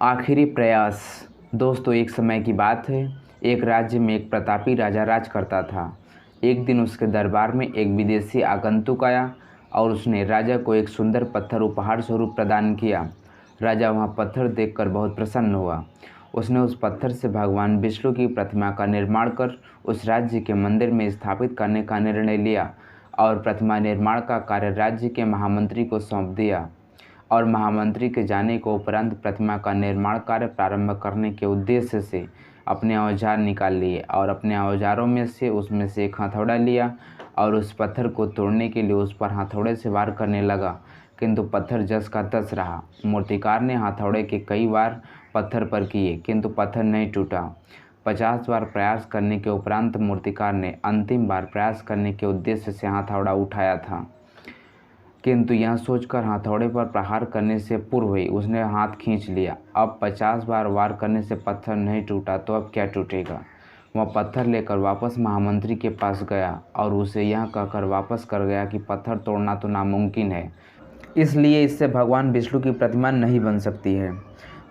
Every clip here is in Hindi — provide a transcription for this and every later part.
आखिरी प्रयास। दोस्तों, एक समय की बात है। एक राज्य में एक प्रतापी राजा राज करता था। एक दिन उसके दरबार में एक विदेशी आगंतुक आया और उसने राजा को एक सुंदर पत्थर उपहार स्वरूप प्रदान किया। राजा वहाँ पत्थर देखकर बहुत प्रसन्न हुआ। उसने उस पत्थर से भगवान विष्णु की प्रतिमा का निर्माण कर उस राज्य के मंदिर में स्थापित करने का निर्णय लिया और प्रतिमा निर्माण का कार्य राज्य के महामंत्री को सौंप दिया। और महामंत्री के जाने को उपरांत प्रतिमा का निर्माण कार्य प्रारंभ करने के उद्देश्य से अपने औजार निकाल लिए और अपने औजारों में से उसमें से एक हथौड़ा लिया और उस पत्थर को तोड़ने के लिए उस पर हथौड़े से वार करने लगा, किंतु पत्थर जस का तस रहा। मूर्तिकार ने हथौड़े के कई वार पत्थर पर किए, किंतु पत्थर नहीं टूटा। 50 बार प्रयास करने के उपरांत मूर्तिकार ने अंतिम बार प्रयास करने के उद्देश्य से हथौड़ा उठाया था, किंतु यह सोचकर हथौड़े पर प्रहार करने से पूर्व ही उसने हाथ खींच लिया। अब 50 बार वार करने से पत्थर नहीं टूटा तो अब क्या टूटेगा। वह पत्थर लेकर वापस महामंत्री के पास गया और उसे यह कहकर वापस कर गया कि पत्थर तोड़ना तो नामुमकिन है, इसलिए इससे भगवान विष्णु की प्रतिमा नहीं बन सकती है।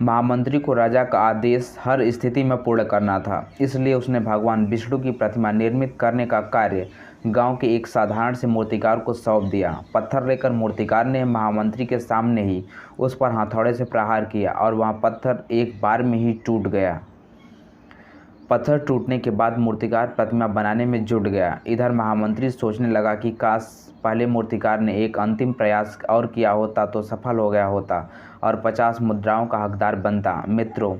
महामंत्री को राजा का आदेश हर स्थिति में पूर्ण करना था, इसलिए उसने भगवान विष्णु की प्रतिमा निर्मित करने का कार्य गांव के एक साधारण से मूर्तिकार को सौंप दिया। पत्थर लेकर मूर्तिकार ने महामंत्री के सामने ही उस पर हथौड़े से प्रहार किया और वह पत्थर एक बार में ही टूट गया। पत्थर टूटने के बाद मूर्तिकार प्रतिमा बनाने में जुट गया। इधर महामंत्री सोचने लगा कि काश पहले मूर्तिकार ने एक अंतिम प्रयास और किया होता तो सफल हो गया होता और 50 मुद्राओं का हकदार बनता। मित्रों,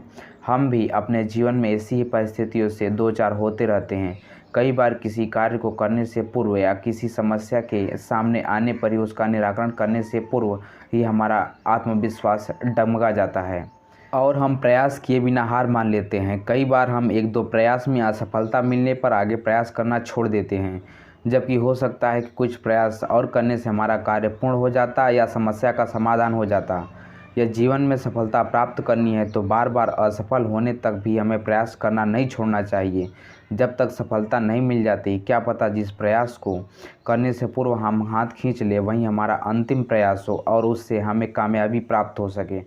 हम भी अपने जीवन में ऐसी ही परिस्थितियों से दो चार होते रहते हैं। कई बार किसी कार्य को करने से पूर्व या किसी समस्या के सामने आने पर ही उसका निराकरण करने से पूर्व ही हमारा आत्मविश्वास डगमगा जाता है और हम प्रयास किए बिना हार मान लेते हैं। कई बार हम एक दो प्रयास में असफलता मिलने पर आगे प्रयास करना छोड़ देते हैं, जबकि हो सकता है कि कुछ प्रयास और करने से हमारा कार्य पूर्ण हो जाता या समस्या का समाधान हो जाता। या जीवन में सफलता प्राप्त करनी है तो बार बार असफल होने तक भी हमें प्रयास करना नहीं छोड़ना चाहिए। जब तक सफलता नहीं मिल जाती, क्या पता जिस प्रयास को करने से पूर्व हम हाथ खींच ले वहीं हमारा अंतिम प्रयास हो और उससे हमें कामयाबी प्राप्त हो सके।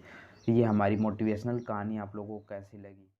ये हमारी मोटिवेशनल कहानी आप लोगों को कैसी लगी?